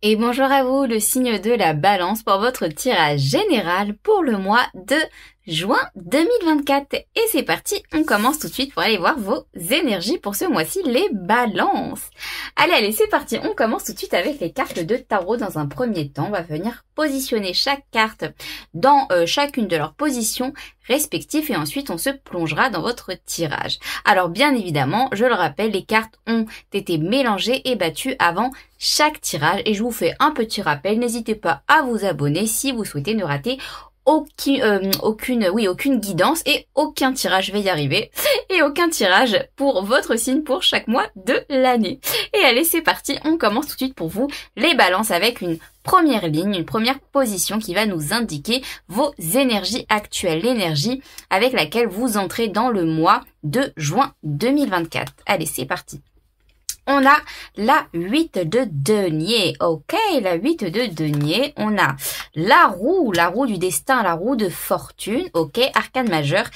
Et bonjour à vous, le signe de la balance pour votre tirage général pour le mois de juin 2024. Et c'est parti, on commence tout de suite pour aller voir vos énergies pour ce mois-ci, les balances. Allez, c'est parti, on commence tout de suite avec les cartes de tarot dans un premier temps. On va venir positionner chaque carte dans chacune de leurs positions respectives et ensuite on se plongera dans votre tirage. Alors bien évidemment, je le rappelle, les cartes ont été mélangées et battues avant chaque tirage et je vous fais un petit rappel, n'hésitez pas à vous abonner si vous souhaitez ne rater aucune guidance et aucun tirage, je vais y arriver, et aucun tirage pour votre signe pour chaque mois de l'année. Et allez, c'est parti, on commence tout de suite pour vous les balances avec une première ligne, une première position qui va nous indiquer vos énergies actuelles, l'énergie avec laquelle vous entrez dans le mois de juin 2024. Allez, c'est parti. On a la 8 de denier, ok, la 8 de denier, on a la roue du destin, la roue de fortune, ok, arcane majeur,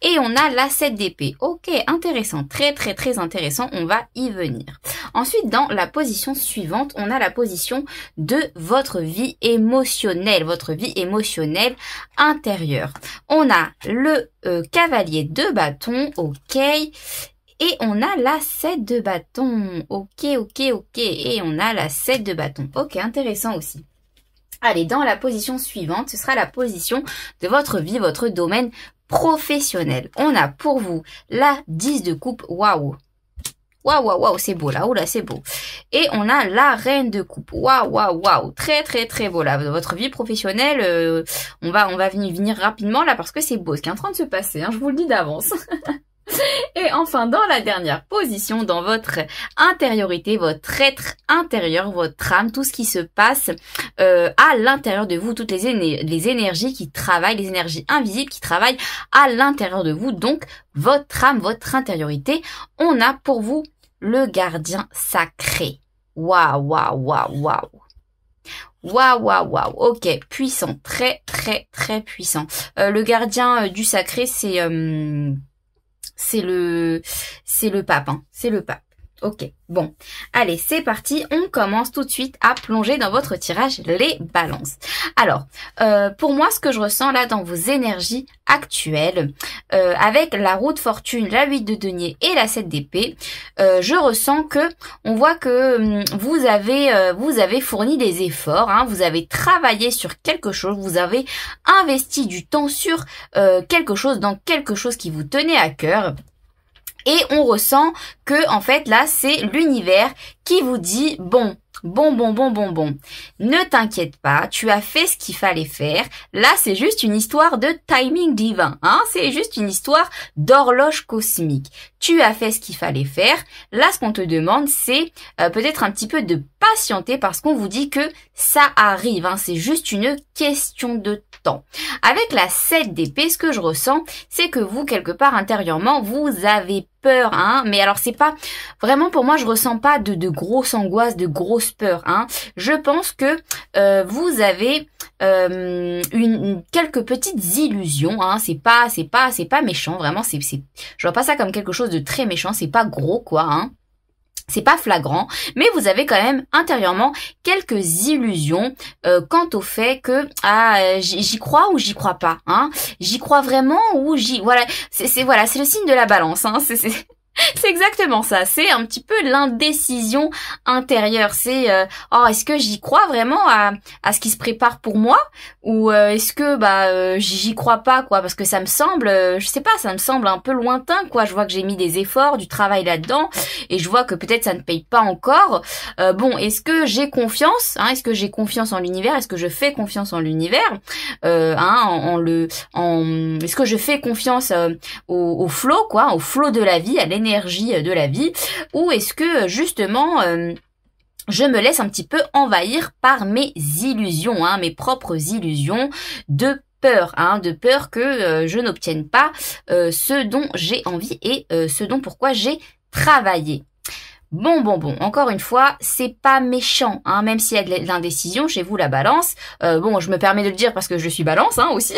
et on a la 7 d'épée, ok, intéressant, très intéressant, on va y venir. Ensuite, dans la position suivante, on a la position de votre vie émotionnelle intérieure. On a le cavalier de bâton, ok, et on a la 7 de bâton. Ok. Et on a la 7 de bâton. Ok, intéressant aussi. Allez, dans la position suivante, ce sera la position de votre vie, votre domaine professionnel. On a pour vous la 10 de coupe. Waouh, c'est beau là. Oh là, c'est beau. Et on a la reine de coupe. Waouh. Très beau là. Votre vie professionnelle, on va venir rapidement là parce que c'est beau ce qui est en train de se passer. Hein, je vous le dis d'avance. Et enfin, dans la dernière position, dans votre intériorité, votre être intérieur, votre âme, tout ce qui se passe à l'intérieur de vous, toutes les énergies qui travaillent, les énergies invisibles qui travaillent à l'intérieur de vous, donc votre âme, votre intériorité, on a pour vous le gardien sacré. Waouh. Ok, puissant, très puissant. Le gardien du sacré, c'est le pape, hein. C'est le pape. Ok, bon. Allez, c'est parti. On commence tout de suite à plonger dans votre tirage, les balances. Alors, pour moi, ce que je ressens là dans vos énergies actuelles, avec la roue de fortune, la 8 de denier et la 7 d'épée, je ressens que, on voit que vous avez fourni des efforts, hein, vous avez travaillé sur quelque chose, vous avez investi du temps sur quelque chose, dans quelque chose qui vous tenait à cœur. Et on ressent que, en fait, là, c'est l'univers qui vous dit, bon. Ne t'inquiète pas, tu as fait ce qu'il fallait faire. Là, c'est juste une histoire de timing divin, hein. C'est juste une histoire d'horloge cosmique. Tu as fait ce qu'il fallait faire. Là, ce qu'on te demande, c'est peut-être un petit peu de patienter parce qu'on vous dit que ça arrive, hein. C'est juste une question de temps. Avec la 7 d'épée, ce que je ressens, c'est que vous, quelque part intérieurement, vous avez peur, hein. Mais alors, c'est pas vraiment, pour moi, je ressens pas de grosse angoisse, de grosse peur, hein. Je pense que vous avez quelques petites illusions, hein. C'est pas méchant, vraiment. Je vois pas ça comme quelque chose de très méchant. C'est pas gros, quoi, hein. C'est pas flagrant, mais vous avez quand même intérieurement quelques illusions quant au fait que j'y crois ou j'y crois pas, hein. J'y crois vraiment ou c'est le signe de la balance, hein. C'est exactement ça, c'est un petit peu l'indécision intérieure, c'est est-ce que j'y crois vraiment à ce qui se prépare pour moi ou est-ce que j'y crois pas, quoi, parce que ça me semble je sais pas, ça me semble un peu lointain, quoi. Je vois que j'ai mis des efforts, du travail là-dedans et je vois que peut-être ça ne paye pas encore. Est-ce que j'ai confiance, hein, est-ce que j'ai confiance en l'univers, est-ce que je fais confiance en l'univers, est-ce que je fais confiance au flow, quoi, au flow de la vie, à l'énergie de la vie, ou est-ce que justement je me laisse un petit peu envahir par mes illusions, hein, mes propres illusions de peur, hein, de peur que je n'obtienne pas ce dont j'ai envie et ce dont pourquoi j'ai travaillé. Bon, encore une fois, c'est pas méchant, hein, même s'il y a de l'indécision chez vous, la balance. Je me permets de le dire parce que je suis balance, hein, aussi.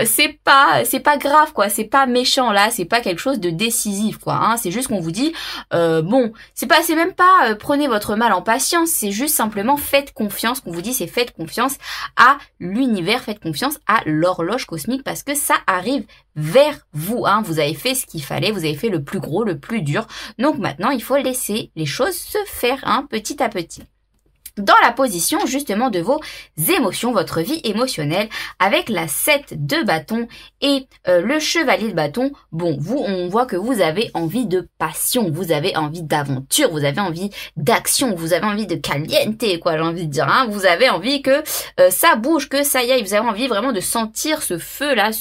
c'est pas grave quoi, c'est pas méchant là, c'est pas quelque chose de décisif quoi, hein. C'est juste qu'on vous dit bon, c'est même pas prenez votre mal en patience, c'est juste simplement faites confiance, qu'on vous dit c'est faites confiance à l'univers, faites confiance à l'horloge cosmique parce que ça arrive vers vous, hein. Vous avez fait ce qu'il fallait, vous avez fait le plus gros, le plus dur. Donc maintenant, il faut laisser les choses se faire, hein, petit à petit. Dans la position justement de vos émotions, votre vie émotionnelle, avec la 7 de bâton et le chevalier de bâton, bon, vous, on voit que vous avez envie de passion, vous avez envie d'aventure, vous avez envie d'action, vous avez envie de caliente, quoi, j'ai envie de dire, hein, vous avez envie que ça bouge, que ça y aille, vous avez envie vraiment de sentir ce feu-là,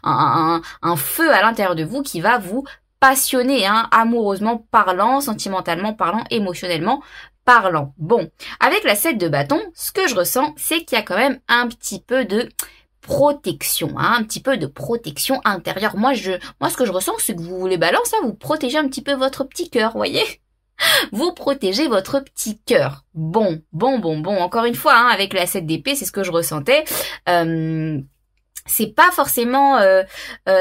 un feu à l'intérieur de vous qui va vous passionner, hein, amoureusement parlant, sentimentalement parlant, émotionnellement parlant. Bon, avec la 7 de bâton, ce que je ressens, c'est qu'il y a quand même un petit peu de protection, hein, un petit peu de protection intérieure. Moi, ce que je ressens, c'est que vous, les balances, hein, vous protégez un petit peu votre petit cœur, voyez? Vous protégez votre petit cœur. Bon. Encore une fois, hein, avec la 7 d'épée, c'est ce que je ressentais. C'est pas forcément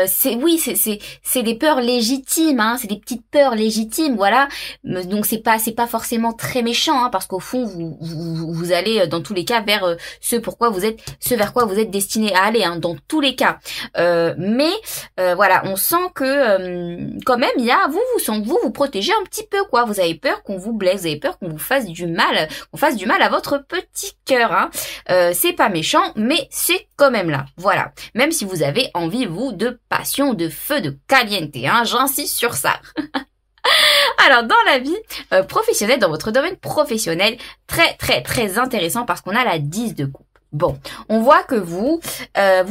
c'est des peurs légitimes, hein, c'est des petites peurs légitimes, voilà. Donc c'est pas forcément très méchant, hein, parce qu'au fond vous allez dans tous les cas vers ce vers quoi vous êtes destiné à aller, hein, dans tous les cas. Mais voilà, on sent que quand même il y a vous protégez un petit peu quoi. Vous avez peur qu'on vous blesse, vous avez peur qu'on vous fasse du mal, à votre petit cœur, hein. C'est pas méchant, mais c'est quand même là. Voilà. Même si vous avez envie, vous, de passion, de feu, de caliente, hein, j'insiste sur ça. Alors, dans la vie professionnelle, dans votre domaine professionnel, très intéressant parce qu'on a la 10 de coupe. Bon, on voit que vous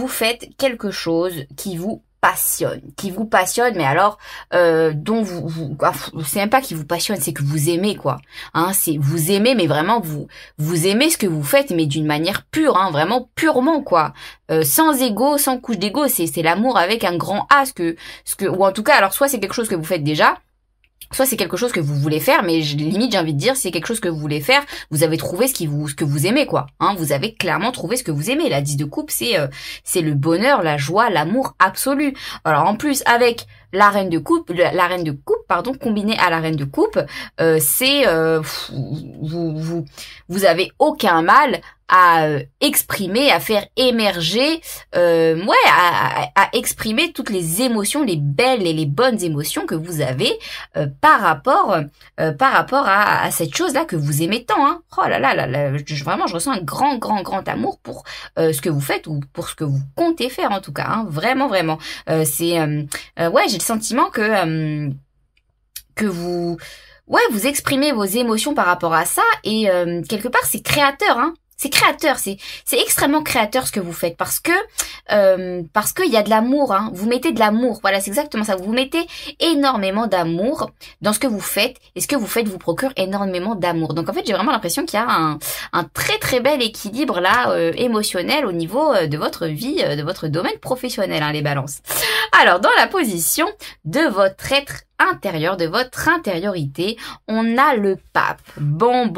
faites quelque chose qui vous passionne, mais alors dont c'est même pas qui vous passionne, c'est que vous aimez quoi, hein, c'est vous aimez, mais vraiment vous aimez ce que vous faites, mais d'une manière pure, hein, vraiment purement quoi, sans ego, sans couche d'ego, c'est l'amour avec un grand A, ou en tout cas, alors soit c'est quelque chose que vous faites déjà, soit c'est quelque chose que vous voulez faire, mais limite j'ai envie de dire c'est quelque chose que vous voulez faire, vous avez trouvé ce que vous aimez quoi, hein, vous avez clairement trouvé ce que vous aimez. La 10 de coupe c'est le bonheur, la joie, l'amour absolu. Alors en plus avec la reine de coupe pardon, combinée à la reine de coupe, c'est vous avez aucun mal à exprimer, à faire émerger, à exprimer toutes les émotions, les belles et les bonnes émotions que vous avez par rapport à cette chose-là que vous aimez tant, hein. Oh là là, vraiment, je ressens un grand amour pour ce que vous faites ou pour ce que vous comptez faire en tout cas, hein. Vraiment. J'ai le sentiment que vous exprimez vos émotions par rapport à ça et quelque part c'est créateur, hein. C'est créateur, c'est extrêmement créateur ce que vous faites parce que il y a de l'amour, hein. Vous mettez de l'amour, voilà, c'est exactement ça. Vous mettez énormément d'amour dans ce que vous faites et ce que vous faites vous procure énormément d'amour. Donc en fait, j'ai vraiment l'impression qu'il y a un très bel équilibre là émotionnel au niveau de votre vie, de votre domaine professionnel, hein, les balances. Alors dans la position de votre être intérieur, de votre intériorité, on a le pape. Bon.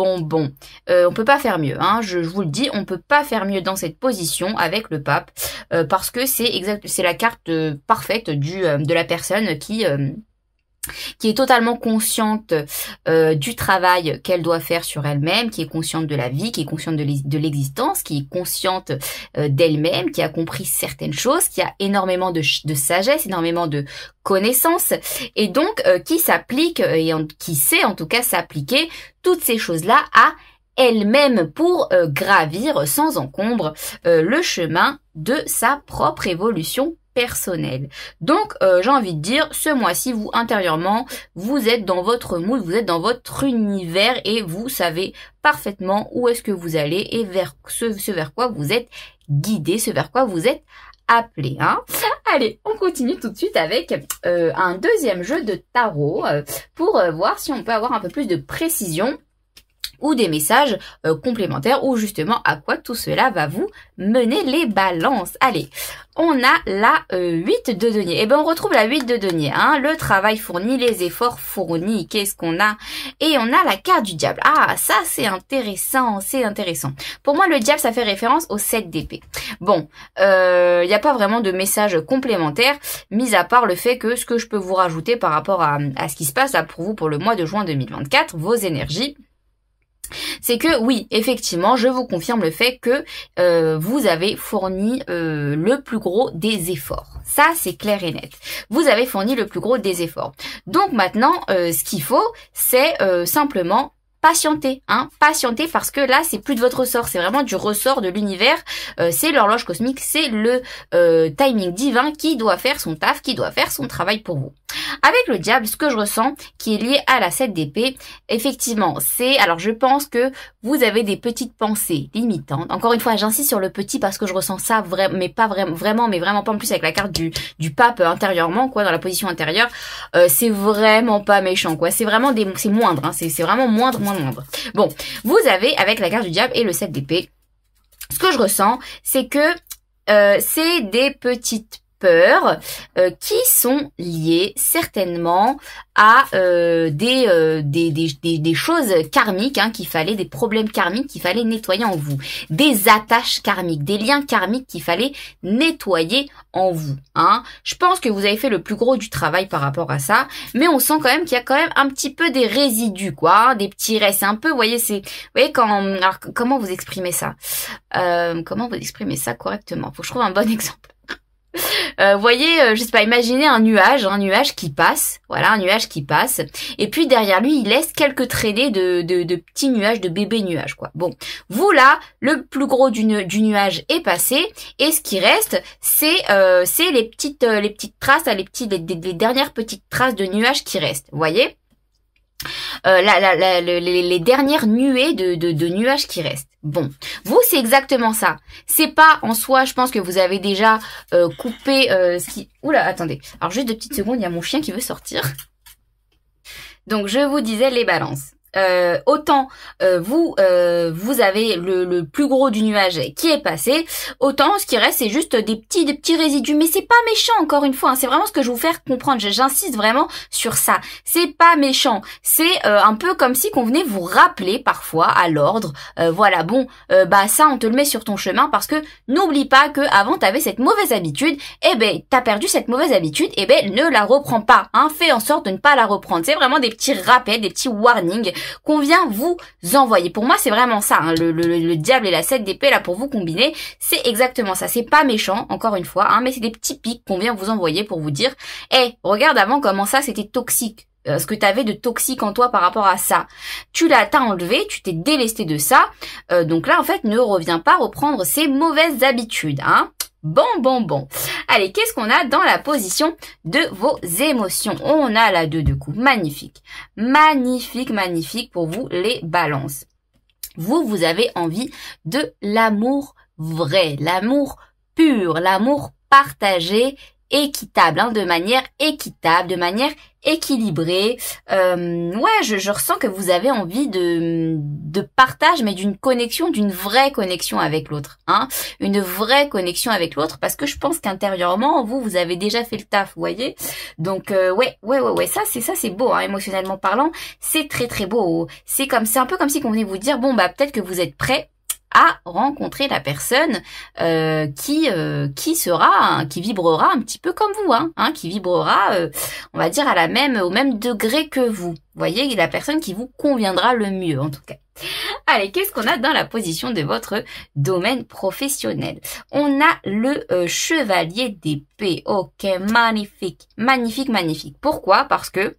On peut pas faire mieux, hein. Je vous le dis, on peut pas faire mieux dans cette position avec le pape parce que c'est la carte parfaite de la personne qui est totalement consciente du travail qu'elle doit faire sur elle-même, qui est consciente de la vie, qui est consciente de l'existence, qui est consciente d'elle-même, qui a compris certaines choses, qui a énormément de sagesse, énormément de connaissances, et donc qui s'applique qui sait en tout cas s'appliquer toutes ces choses-là à elle-même pour gravir sans encombre le chemin de sa propre évolution personnelle. Donc j'ai envie de dire, ce mois-ci, vous intérieurement, vous êtes dans votre mood, vous êtes dans votre univers et vous savez parfaitement où est-ce que vous allez et vers ce vers quoi vous êtes guidé, ce vers quoi vous êtes appelé, hein. Allez, on continue tout de suite avec un deuxième jeu de tarot pour voir si on peut avoir un peu plus de précision ou des messages complémentaires ou justement à quoi tout cela va vous mener les balances. Allez, on a la 8 de denier. Eh ben on retrouve la 8 de denier, hein, le travail fourni, les efforts fournis. Qu'est-ce qu'on a? Et on a la carte du diable. Ah, ça c'est intéressant, c'est intéressant. Pour moi le diable ça fait référence au 7 d'épée. Bon, il n'y a pas vraiment de message complémentaire, mis à part le fait que ce que je peux vous rajouter par rapport à ce qui se passe là pour vous pour le mois de juin 2024, vos énergies. C'est que oui, effectivement, je vous confirme le fait que vous avez fourni le plus gros des efforts. Ça, c'est clair et net. Vous avez fourni le plus gros des efforts. Donc maintenant, ce qu'il faut, c'est simplement patienter, hein, patienter parce que là c'est plus de votre ressort, c'est vraiment du ressort de l'univers, c'est l'horloge cosmique, c'est le timing divin qui doit faire son taf, qui doit faire son travail pour vous. Avec le diable, ce que je ressens qui est lié à la 7 d'épée, effectivement, c'est, alors je pense que vous avez des petites pensées limitantes. Encore une fois, j'insiste sur le petit parce que je ressens ça vraiment, mais pas vraiment, mais vraiment pas en plus avec la carte du pape intérieurement, quoi, dans la position intérieure. C'est vraiment pas méchant, quoi. C'est vraiment c'est moindre, hein, c'est vraiment moindre. Bon, vous avez avec la carte du diable et le 7 d'épée, ce que je ressens, c'est que c'est des petites peurs qui sont liées certainement à des choses karmiques, hein, qu'il fallait, des problèmes karmiques qu'il fallait nettoyer en vous, des attaches karmiques, des liens karmiques qu'il fallait nettoyer en vous, hein. Je pense que vous avez fait le plus gros du travail par rapport à ça, mais on sent quand même qu'il y a quand même un petit peu des résidus, quoi, hein, des petits restes. C'est un peu, vous voyez, alors comment vous exprimez ça, comment vous exprimez ça correctement? Faut que je trouve un bon exemple. Voyez, je sais pas, imaginez un nuage qui passe, voilà, un nuage qui passe, et puis derrière lui, il laisse quelques traînées de petits nuages, de bébés nuages, quoi. Bon, vous là, le plus gros du nuage est passé, et ce qui reste, c'est les petites traces, les dernières petites traces de nuages qui restent, voyez. Les dernières nuées de nuages qui restent. Bon, vous c'est exactement ça. C'est pas en soi, je pense que vous avez déjà coupé ce qui... Oula, attendez. Alors juste 2 petites secondes, il y a mon chien qui veut sortir. Donc je vous disais les balances. Autant vous avez le plus gros du nuage qui est passé, autant ce qui reste c'est juste des petits résidus, mais c'est pas méchant, encore une fois, hein, c'est vraiment ce que je veux vous faire comprendre, j'insiste vraiment sur ça, c'est pas méchant, c'est un peu comme si qu'on venait vous rappeler parfois à l'ordre, voilà, bon, bah ça on te le met sur ton chemin parce que n'oublie pas que avant t'avais cette mauvaise habitude, et ben t'as perdu cette mauvaise habitude, et ben ne la reprends pas, hein, fais en sorte de ne pas la reprendre. C'est vraiment des petits rappels, des petits warnings qu'on vient vous envoyer. Pour moi, c'est vraiment ça, hein, le diable et la 7 d'épée, là, pour vous combiner, c'est exactement ça. C'est pas méchant, encore une fois, hein, mais c'est des petits pics qu'on vient vous envoyer pour vous dire, hey, regarde avant comment ça, c'était toxique. Ce que tu avais de toxique en toi par rapport à ça. T'as enlevé, tu t'es délesté de ça. Donc là, en fait, ne reviens pas reprendre ces mauvaises habitudes, hein. Bon. Allez, qu'est-ce qu'on a dans la position de vos émotions? On a la 2 de coupe. Magnifique. Magnifique pour vous, les balances. Vous avez envie de l'amour vrai, l'amour pur, l'amour partagé, équitable, hein, de manière équitable, de manière équilibrée. Ouais, je ressens que vous avez envie de partage, mais d'une connexion, d'une vraie connexion avec l'autre, hein, une vraie connexion avec l'autre, parce que je pense qu'intérieurement, vous avez déjà fait le taf, vous voyez. Donc ouais, ça c'est beau, hein, émotionnellement parlant, c'est très beau. C'est un peu comme si qu'on venait vous dire, bon bah peut-être que vous êtes prêt à rencontrer la personne qui vibrera un petit peu comme vous, hein, qui vibrera, on va dire au même degré que vous. Vous voyez, la personne qui vous conviendra le mieux, en tout cas. Allez, qu'est-ce qu'on a dans la position de votre domaine professionnel? On a le chevalier d'épée. Ok, magnifique. Pourquoi? Parce que,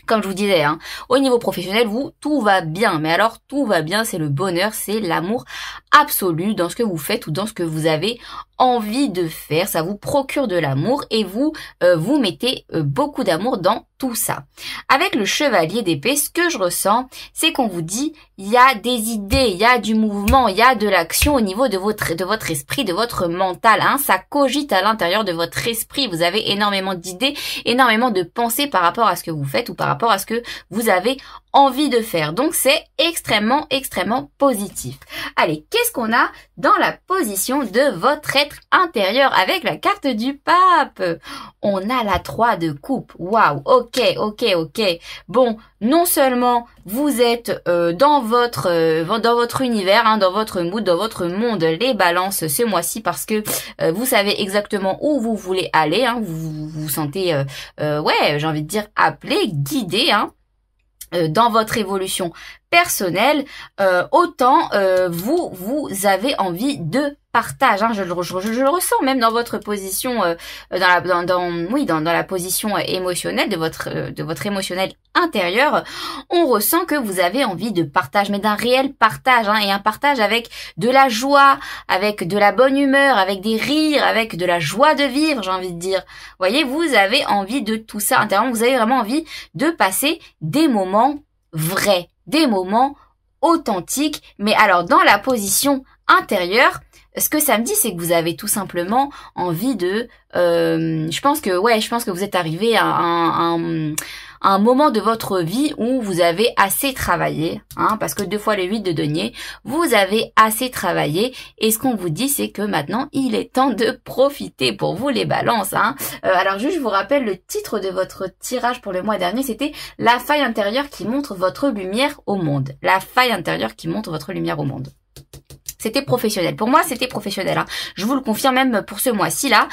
comme je vous disais, hein, au niveau professionnel, tout va bien. Mais alors, tout va bien, c'est le bonheur, c'est l'amour absolu dans ce que vous faites ou dans ce que vous avez envie de faire. Ça vous procure de l'amour et vous mettez beaucoup d'amour dans tout ça. Avec le chevalier d'épée, ce que je ressens, c'est qu'on vous dit, il y a des idées, il y a du mouvement, il y a de l'action au niveau de votre esprit, de votre mental, hein. Ça cogite à l'intérieur de votre esprit. Vous avez énormément d'idées, énormément de pensées par rapport à ce que vous faites ou par rapport à ce que vous avez envie de faire. Donc c'est extrêmement, extrêmement positif. Allez, qu'est-ce qu'on a dans la position de votre être intérieur avec la carte du pape? On a la 3 de coupe. Waouh, ok, ok, ok. Bon, non seulement vous êtes dans votre univers, hein, dans votre mood, dans votre monde, les balances ce mois-ci parce que vous savez exactement où vous voulez aller, hein, vous vous sentez, ouais, j'ai envie de dire appelé, guidé, hein, dans votre évolution personnelle, autant vous avez envie de partage, hein, je le ressens même dans votre position, dans la position émotionnelle de votre émotionnel intérieur, on ressent que vous avez envie de partage, mais d'un réel partage, hein, et un partage avec de la joie, avec de la bonne humeur, avec des rires, avec de la joie de vivre, j'ai envie de dire. Vous voyez, vous avez envie de tout ça intérieurement, vous avez vraiment envie de passer des moments vrais, des moments authentiques, mais alors dans la position intérieure, ce que ça me dit, c'est que vous avez tout simplement envie de... je pense que vous êtes arrivé à un moment de votre vie où vous avez assez travaillé, hein, parce que 2 fois le 8 de denier, vous avez assez travaillé, et ce qu'on vous dit, c'est que maintenant, il est temps de profiter pour vous les balances, hein. Alors juste, je vous rappelle, le titre de votre tirage pour le mois dernier, c'était « La faille intérieure qui montre votre lumière au monde ». La faille intérieure qui montre votre lumière au monde. C'était professionnel. Pour moi, c'était professionnel, hein. Je vous le confirme même pour ce mois-ci là,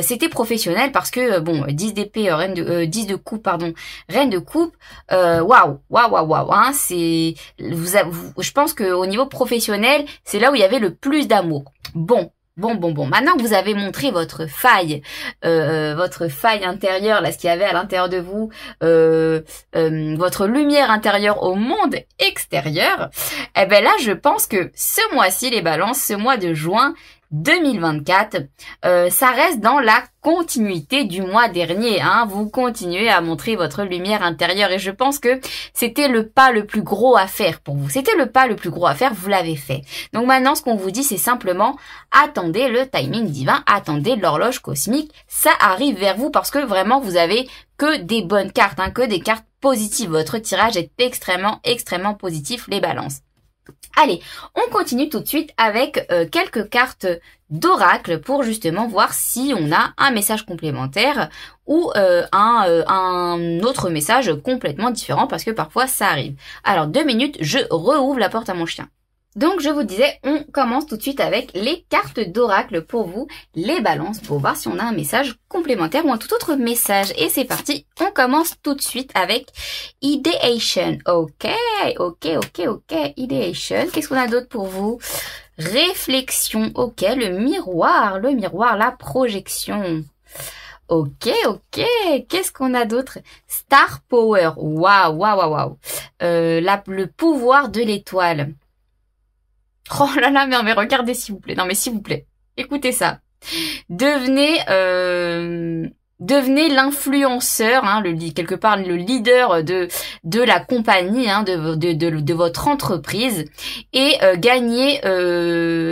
c'était professionnel parce que bon, 10 d'épée, 10 de coupe, pardon, reine de coupe, waouh, hein, c'est je pense que au niveau professionnel, c'est là où il y avait le plus d'amour. Bon. Maintenant que vous avez montré votre faille intérieure, là, ce qu'il y avait à l'intérieur de vous, votre lumière intérieure au monde extérieur, eh ben là, je pense que ce mois-ci, les balances, ce mois de juin 2024, ça reste dans la continuité du mois dernier, hein. Vous continuez à montrer votre lumière intérieure et je pense que c'était le pas le plus gros à faire pour vous. C'était le pas le plus gros à faire, vous l'avez fait. Donc maintenant, ce qu'on vous dit, c'est simplement attendez le timing divin, attendez l'horloge cosmique, ça arrive vers vous parce que vraiment, vous avez que des bonnes cartes, hein, que des cartes positives. Votre tirage est extrêmement, extrêmement positif, les balances. Allez, on continue tout de suite avec quelques cartes d'oracle pour justement voir si on a un message complémentaire ou un autre message complètement différent parce que parfois ça arrive. Alors 2 minutes, je rouvre la porte à mon chien. Donc je vous disais, on commence tout de suite avec les cartes d'oracle pour vous, les balances, pour voir si on a un message complémentaire ou un tout autre message. Et c'est parti, on commence tout de suite avec Ideation. Ok, Ideation. Qu'est-ce qu'on a d'autre pour vous? Réflexion, ok, le miroir, la projection. Ok, qu'est-ce qu'on a d'autre? Star Power, waouh. Le pouvoir de l'étoile. Oh là là, mais regardez s'il vous plaît. Non mais s'il vous plaît, écoutez ça. Devenez l'influenceur, hein, quelque part le leader de la compagnie, hein, de votre entreprise et gagnez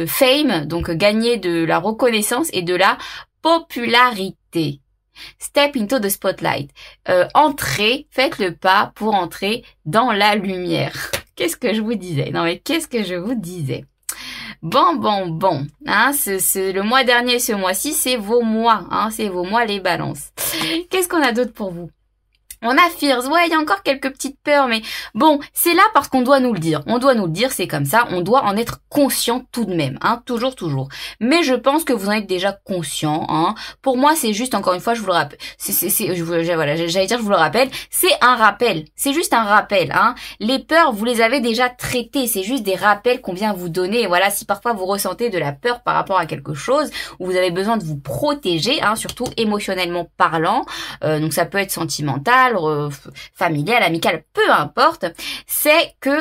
fame, donc gagnez de la reconnaissance et de la popularité. Step into the spotlight. Entrez, faites le pas pour entrer dans la lumière. Qu'est-ce que je vous disais? Non mais qu'est-ce que je vous disais? Bon. Hein, le mois dernier, ce mois-ci, c'est vos mois. Hein, c'est vos mois les balances. Qu'est-ce qu'on a d'autre pour vous? On a Fears, ouais, il y a encore quelques petites peurs, mais bon, c'est là parce qu'on doit nous le dire. On doit nous le dire, c'est comme ça, on doit en être conscient tout de même, hein, toujours. Mais je pense que vous en êtes déjà conscient, hein. Pour moi, c'est juste, encore une fois, je vous le rappelle, j'allais dire, je vous le rappelle, c'est un rappel, c'est juste un rappel, hein. Les peurs, vous les avez déjà traitées, c'est juste des rappels qu'on vient vous donner. Et voilà, si parfois vous ressentez de la peur par rapport à quelque chose, ou vous avez besoin de vous protéger, hein, surtout émotionnellement parlant, donc ça peut être sentimental, familial, amical, peu importe, c'est que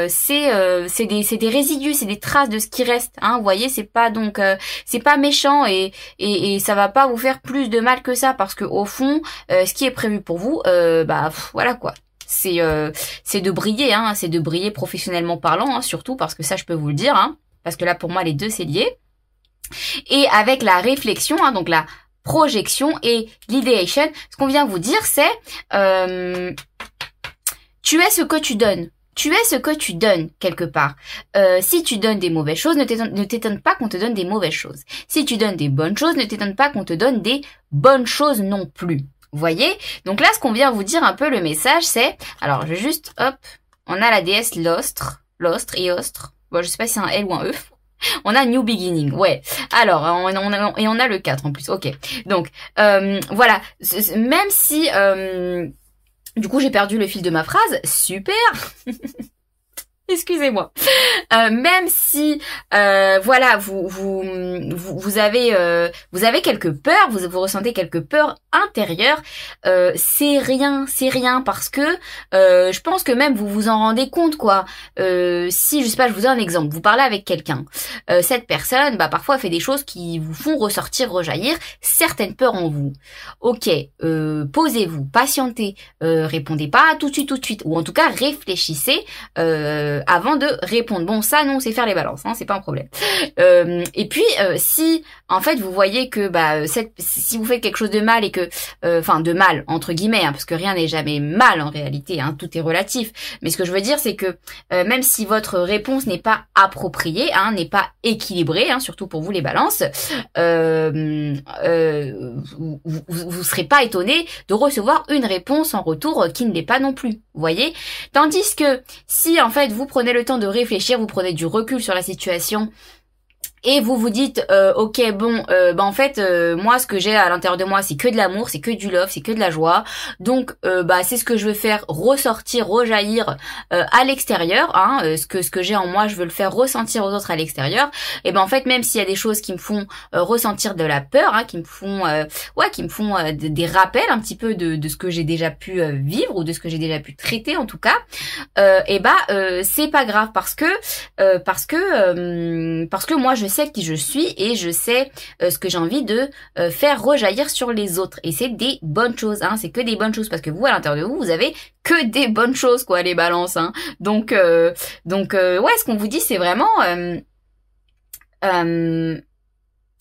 c'est des résidus, c'est des traces de ce qui reste, hein, vous voyez, c'est pas méchant et ça va pas vous faire plus de mal que ça parce que au fond ce qui est prévu pour vous voilà quoi. C'est de briller, hein, c'est de briller professionnellement parlant, hein, surtout parce que ça je peux vous le dire, hein, parce que là pour moi les deux c'est lié. Et avec la réflexion, hein, donc la projection et l'idéation, ce qu'on vient vous dire c'est Tu es ce que tu donnes. Tu es ce que tu donnes, quelque part. Si tu donnes des mauvaises choses, ne t'étonne pas qu'on te donne des mauvaises choses. Si tu donnes des bonnes choses, ne t'étonne pas qu'on te donne des bonnes choses non plus. Vous voyez? Donc là, ce qu'on vient vous dire un peu, le message, c'est... Alors, je vais juste... Hop. On a la déesse Lostre, Iostre. Bon, je sais pas si c'est un L ou un E. On a New Beginning, ouais. Alors, et on a le 4 en plus, ok. Donc, voilà. Même si... du coup, j'ai perdu le fil de ma phrase. Super. Excusez-moi. Même si, voilà, vous avez quelques peurs, vous ressentez quelques peurs intérieures, c'est rien parce que je pense que même vous vous en rendez compte, quoi. Si, je sais pas, je vous donne un exemple. Vous parlez avec quelqu'un. Cette personne, bah, parfois fait des choses qui vous font ressortir, rejaillir certaines peurs en vous. Ok, posez-vous, patientez, répondez pas tout de suite, ou en tout cas réfléchissez, avant de répondre. Bon, ça, non, c'est faire les balances, hein, c'est pas un problème. Et puis, si, en fait, vous voyez que, bah, si vous faites quelque chose de mal et que, enfin, de mal, entre guillemets, hein, parce que rien n'est jamais mal en réalité, hein, tout est relatif. Mais ce que je veux dire, c'est que, même si votre réponse n'est pas appropriée, hein, n'est pas équilibrée, hein, surtout pour vous les balances, vous serez pas étonné de recevoir une réponse en retour qui ne l'est pas non plus. Vous voyez? Tandis que, si, en fait, vous prenez le temps de réfléchir, vous prenez du recul sur la situation et vous vous dites ok, bon, bah en fait moi ce que j'ai à l'intérieur de moi c'est que de l'amour, c'est que du love, c'est que de la joie, donc bah c'est ce que je veux faire ressortir, rejaillir à l'extérieur, hein, ce que j'ai en moi je veux le faire ressentir aux autres à l'extérieur. Et ben en fait même s'il y a des choses qui me font ressentir de la peur, hein, qui me font des rappels un petit peu de ce que j'ai déjà pu vivre ou de ce que j'ai déjà pu traiter en tout cas, et bah c'est pas grave parce que moi je sais qui je suis et je sais ce que j'ai envie de faire rejaillir sur les autres, et c'est des bonnes choses, hein, c'est que des bonnes choses parce que vous à l'intérieur de vous vous avez que des bonnes choses, quoi, les balances, hein. Donc ouais, ce qu'on vous dit c'est vraiment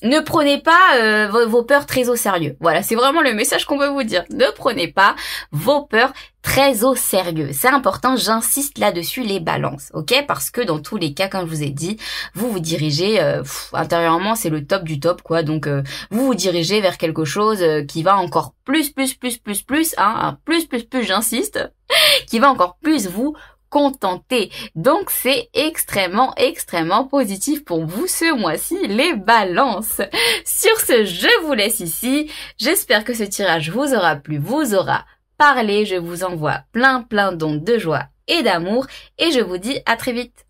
ne prenez pas vos peurs très au sérieux. Voilà, c'est vraiment le message qu'on veut vous dire. Ne prenez pas vos peurs très au sérieux. C'est important, j'insiste là-dessus, les balances, ok? Parce que dans tous les cas, comme je vous ai dit, vous vous dirigez, intérieurement, c'est le top du top, quoi. Donc, vous vous dirigez vers quelque chose qui va encore plus, hein, plus, j'insiste, qui va encore plus vous contenter. Donc c'est extrêmement positif pour vous ce mois-ci, les balances. Sur ce, je vous laisse ici. J'espère que ce tirage vous aura plu, vous aura parlé. Je vous envoie plein d'ondes de joie et d'amour et je vous dis à très vite.